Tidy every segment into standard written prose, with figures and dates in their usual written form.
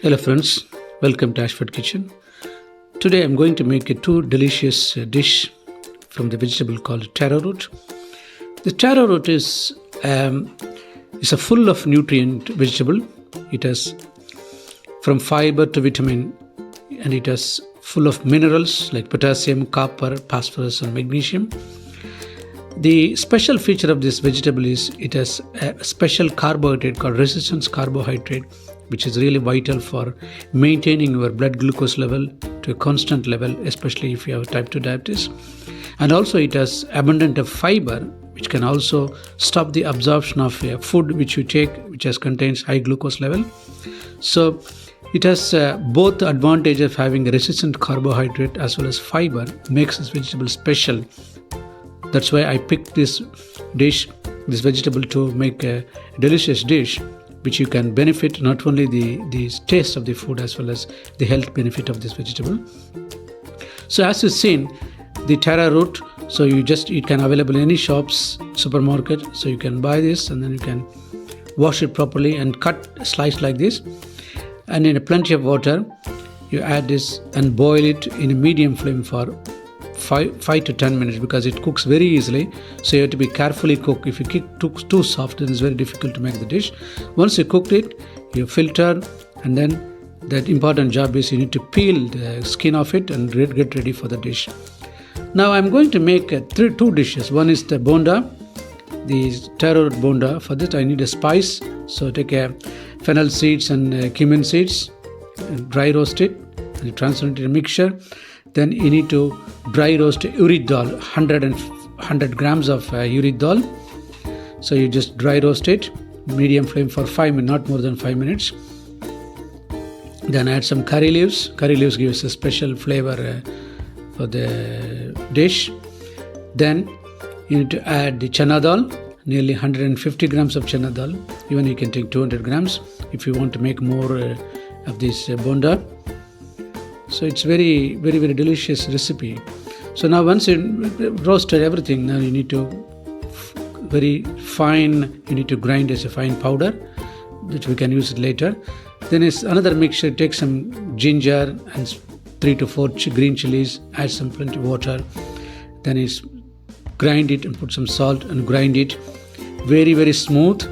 Hello friends, welcome to Ashford Kitchen. Today I'm going to make a two delicious dish from the vegetable called taro root. The taro root is a full of nutrient vegetable. It has from fiber to vitamin, and it has full of minerals like potassium, copper, phosphorus and magnesium. The special feature of this vegetable is it has a special carbohydrate called resistance carbohydrate, which is really vital for maintaining your blood glucose level to a constant level, especially if you have type 2 diabetes. And also it has abundant of fiber, which can also stop the absorption of food which you take, which contains high glucose level. So it has both the advantage of having a resistant carbohydrate as well as fiber, makes this vegetable special. That's why I picked this vegetable to make a delicious dish, which you can benefit not only the taste of the food as well as the health benefit of this vegetable. So as you've seen, the taro root, so it can available in any shops, supermarket. So you can buy this and then you can wash it properly and cut a slice like this. And in plenty of water, you add this and boil it in a medium flame for 5 to 10 minutes because it cooks very easily. So you have to be carefully cook. If you cook too soft, then it's very difficult to make the dish. Once you cooked it, you filter, and then that important job is you need to peel the skin off it and get ready for the dish. Now I'm going to make two dishes. One is the bonda, the taro root bonda. For that I need a spice. So take a fennel seeds and cumin seeds, and dry roast it, and you transfer it into a mixture. Then you need to dry roast urid dal, 100 grams of urid dal. So you just dry roast it, medium flame for 5 minutes, not more than 5 minutes. Then add some curry leaves. Curry leaves gives a special flavor for the dish. Then you need to add the chana dal, nearly 150 grams of chana dal. Even you can take 200 grams if you want to make more of this bonda. So it's very, very, very delicious recipe. So now once you roasted everything, now you need to very fine, you need to grind as a fine powder, which we can use it later. Then is another mixture, take some ginger and 3 to 4 green chilies, add some plenty of water. Then is grind it and put some salt and grind it very, very smooth.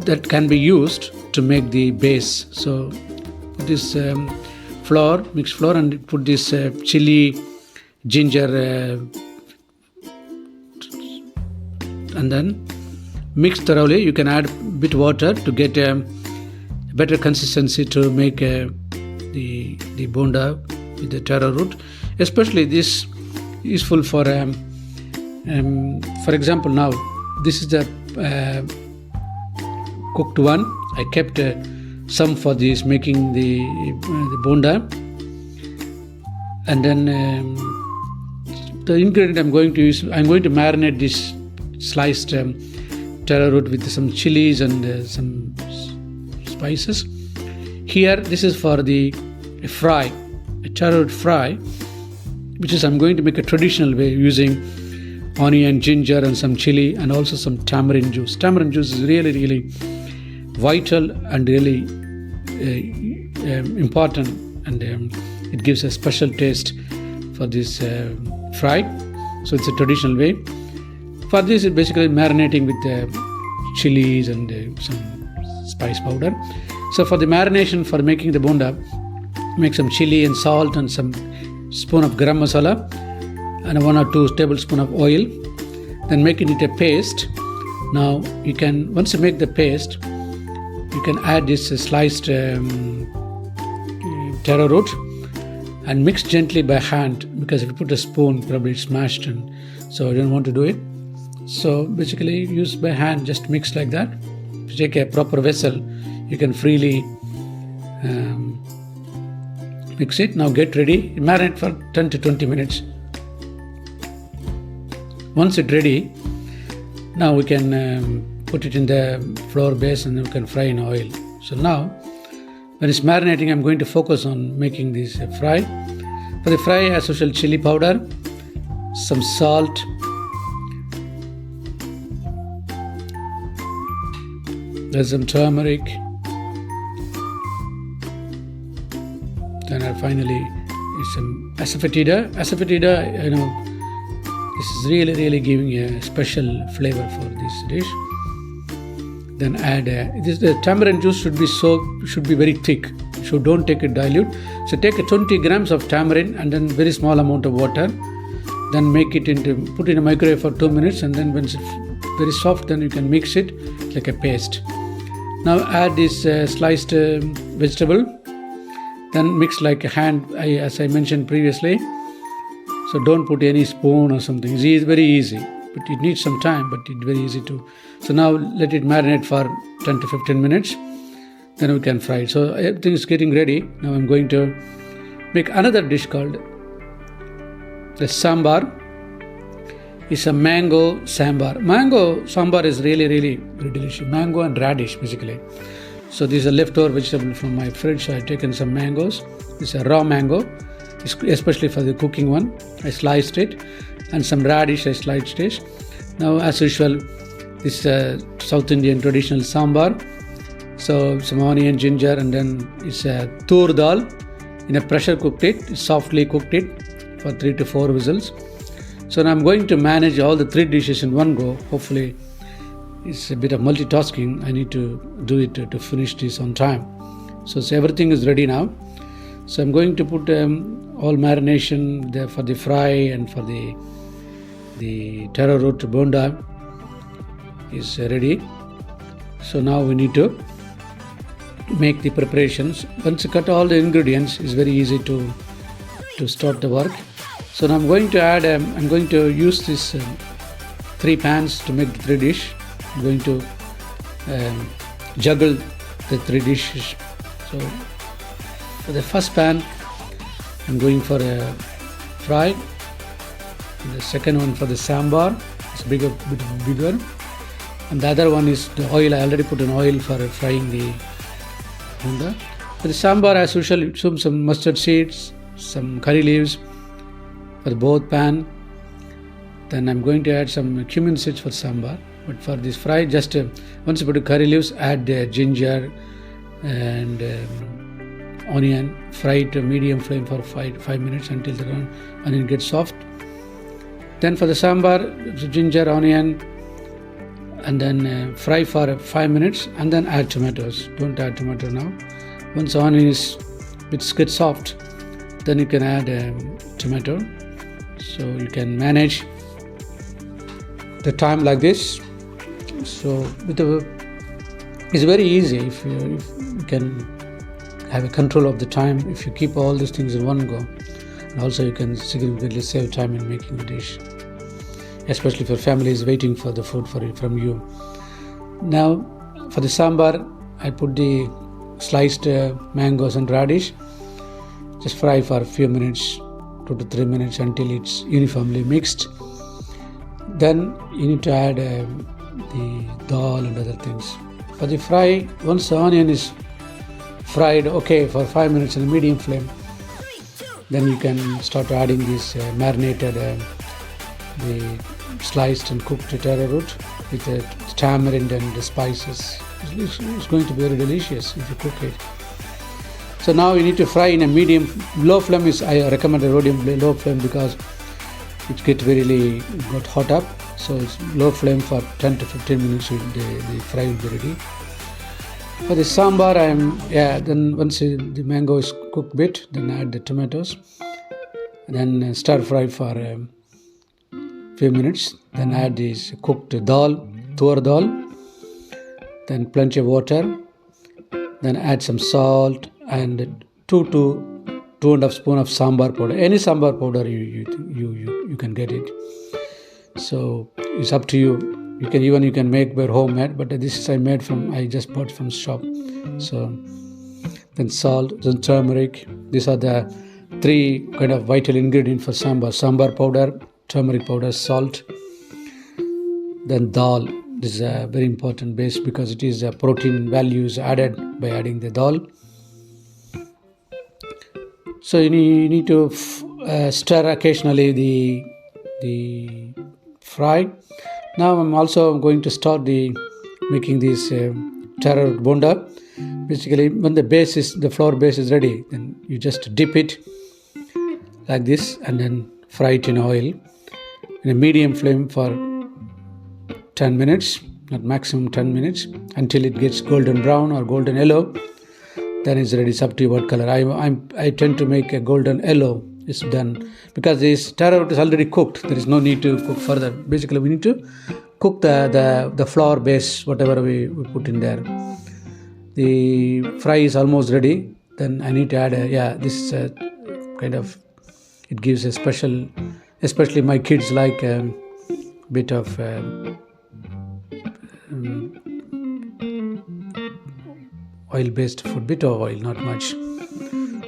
That can be used to make the base. So put this mixed flour, and put this chili, ginger, and then mix thoroughly. You can add a bit water to get a better consistency to make the bonda with the taro root. Especially this is useful for example, now this is the cooked one. I kept some for this making the bonda, and then the ingredient I'm going to use, I'm going to marinate this sliced taro root with some chilies and some spices. Here this is for the fry, a taro root fry, which is I'm going to make a traditional way using onion, ginger and some chili, and also some tamarind juice. Tamarind juice is really, really vital and really important, and it gives a special taste for this fry. So it's a traditional way. For this, it's basically marinating with chilies and some spice powder. So for the marination, for making the bonda, make some chili and salt and some spoon of garam masala and 1 or 2 tablespoons of oil. Then making it a paste. Now you can, once you make the paste, you can add this sliced taro root and mix gently by hand, because if you put a spoon, probably it's smashed, and so I don't want to do it. So basically use by hand, just mix like that. If you take a proper vessel, you can freely mix it. Now get ready, marinate for 10 to 20 minutes. Once it's ready, now we can put it in the flour base and then we can fry in oil. So now when it's marinating, I'm going to focus on making this fry. For the fry, as usual, chili powder, some salt, there's some turmeric, Then finally is some asafoetida. Asafoetida, this is really giving a special flavor for this dish. Then add the tamarind juice should be very thick. So don't take it dilute. So take 20 grams of tamarind and then very small amount of water. Then put in a microwave for 2 minutes, and then when it's very soft, then you can mix it like a paste. Now add this sliced vegetable. Then mix like a hand, as I mentioned previously. So don't put any spoon or something. It's very easy, but it needs some time, but it's very easy too. So now let it marinate for 10 to 15 minutes. Then we can fry it. So everything is getting ready. Now I'm going to make another dish called the sambar. It's a mango sambar. Mango sambar is really very delicious. Mango and radish basically. So these are leftover vegetable from my fridge. So I've taken some mangoes. This is a raw mango, especially for the cooking one. I sliced it, and some radish I sliced it. Now, as usual, this South Indian traditional sambar. So some onion, ginger, and then it's a tur dal. In a pressure cooked it, softly cooked it for 3 to 4 whistles. So now I'm going to manage all the 3 dishes in one go. Hopefully, it's a bit of multitasking. I need to do it to finish this on time. So everything is ready now. So I'm going to put all marination there for the fry and for the Taro Root Bonda is ready. So now we need to make the preparations. Once you cut all the ingredients, it's very easy to start the work. So now I'm going to add, I'm going to use this 3 pans to make the 3 dish. I'm going to juggle the 3 dishes. So for the first pan, I'm going for a fry. And the second one for the sambar. It's bit bigger. And the other one is the oil. I already put in oil for frying the bonda. For the sambar, as usual, some mustard seeds, some curry leaves for the both pan. Then I'm going to add some cumin seeds for sambar. But for this fry, just once you put the curry leaves, add ginger and onion. Fry it to medium flame for 5 minutes until the onion gets soft. Then for the sambar, ginger, onion, and then fry for 5 minutes, and then add tomatoes. Don't add tomato now. Once the onion gets soft, then you can add tomato. So you can manage the time like this. So it's very easy if you can have a control of the time if you keep all these things in one go. And also you can significantly save time in making the dish, especially if your family is waiting for the food from you. Now for the sambar, I put the sliced mangoes and radish. Just fry for a few minutes, 2 to 3 minutes, until it's uniformly mixed. Then you need to add the dal and other things. For the fry, once the onion is fried for 5 minutes in a medium flame, then you can start adding this marinated the sliced and cooked taro root with the tamarind and the spices. It's going to be very delicious if you cook it. So now you need to fry in a low flame. I recommend a low flame because it gets really got hot up. So it's low flame for 10 to 15 minutes. The fry will be ready. For the sambar, then once the mango is cooked bit, then add the tomatoes, and then stir fry for a few minutes. Then add this cooked dal, tur dal, then plenty of water. Then add some salt and 2 to 2.5 spoon of sambar powder. Any sambar powder you can get it. So it's up to you. You can make by homemade, but this is I just bought from shop. So then salt, then turmeric. These are the 3 kind of vital ingredients for sambar: sambar powder, turmeric powder, salt. Then dal. This is a very important base because it is a protein values added by adding the dal. So you need to stir occasionally the fry. Now I'm also going to start making this Taro Root Bonda. Basically, when the flour base is ready, then you just dip it like this and then fry it in oil in a medium flame for 10 minutes, not maximum 10 minutes, until it gets golden brown or golden yellow. Then it's ready. It's up to you what color. I tend to make a golden yellow. It's done because this taro root is already cooked. There is no need to cook further. Basically, we need to cook the flour base, whatever we put in there. The fry is almost ready. Then I need to add this kind of, it gives a special, especially my kids like a bit of oil-based food, bit of oil, not much.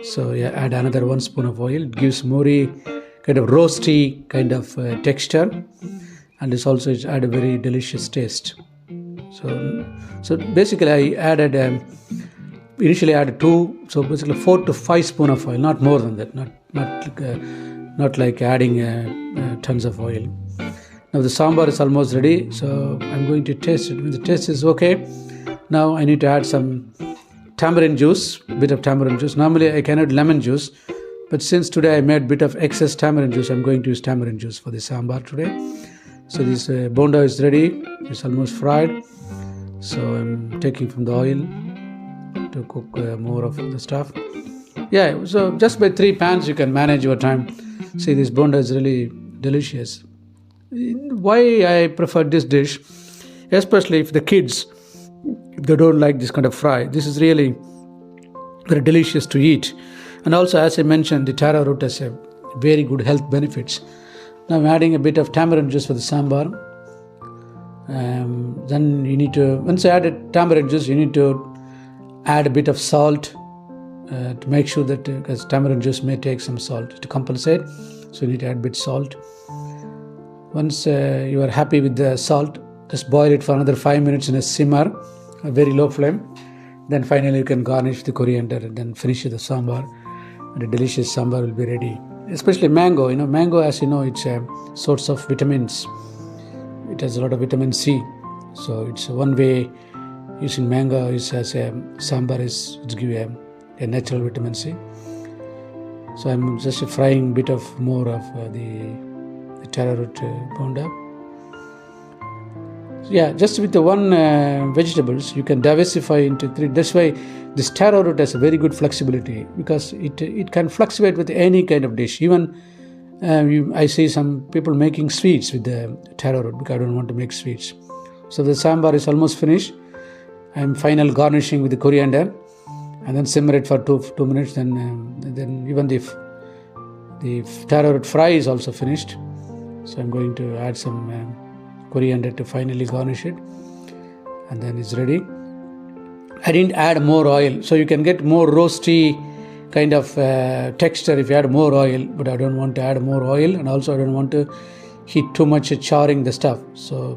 So add another 1 spoon of oil. It gives more kind of roasty kind of texture, and it's add a very delicious taste. So basically I added initially added 4 to 5 spoon of oil, not more than that, not like adding tons of oil. Now the sambar is almost ready, so I'm going to taste it. When the taste is okay, now I need to add some tamarind juice, bit of tamarind juice. Normally I can add lemon juice, but since today I made bit of excess tamarind juice, I'm going to use tamarind juice for the sambar today. So this bonda is ready. It's almost fried. So I'm taking from the oil to cook more of the stuff. So just by 3 pans you can manage your time. See, this bonda is really delicious. Why I prefer this dish, especially if the kids, if they don't like this kind of fry, this is really very delicious to eat. And also, as I mentioned, the taro root has a very good health benefits. Now I'm adding a bit of tamarind juice for the sambar. Then you need to, once I added tamarind juice, you need to add a bit of salt to make sure that, because tamarind juice may take some salt to compensate. So you need to add a bit salt. Once you are happy with the salt, just boil it for another 5 minutes in a simmer, a very low flame. Then finally you can garnish the coriander and then finish the sambar. And a delicious sambar will be ready. Especially mango. Mango, as you know, it's a source of vitamins. It has a lot of vitamin C. So it's one way using mango is as a sambar is to give a natural vitamin C. So I'm just frying a bit of more of the taro root bonda. Just with the one vegetables, you can diversify into 3. That's why this taro root has a very good flexibility, because it can fluctuate with any kind of dish. Even I see some people making sweets with the taro root, because I don't want to make sweets. So the sambar is almost finished. I'm final garnishing with the coriander, and then simmer it for 2 minutes. Then even the taro root fry is also finished. So I'm going to add some coriander to finally garnish it, and then it's ready. I didn't add more oil, so you can get more roasty kind of texture if you add more oil, but I don't want to add more oil, and also I don't want to heat too much charring the stuff. So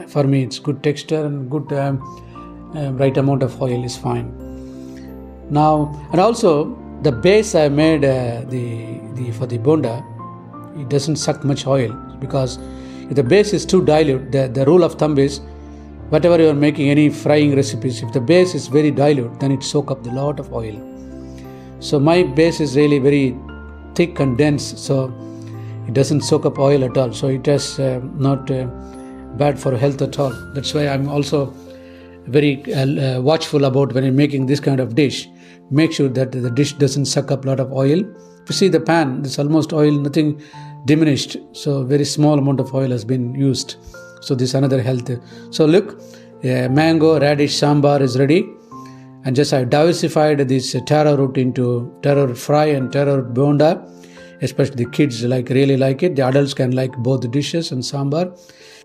for me it's good texture and good right amount of oil is fine. Now, and also the base I made for the bonda, it doesn't suck much oil, because if the base is too dilute, the rule of thumb is, whatever you are making, any frying recipes, if the base is very dilute, then it soaks up a lot of oil. So my base is really very thick and dense, so it doesn't soak up oil at all. So it is not bad for health at all. That's why I'm also very watchful about when I'm making this kind of dish. Make sure that the dish doesn't suck up a lot of oil. If you see the pan, there's almost oil, nothing diminished. So very small amount of oil has been used. So this is another health. So look, mango radish sambar is ready. And just I diversified this taro root into taro root fry and taro root bonda. Especially the kids really like it. The adults can like both the dishes and sambar.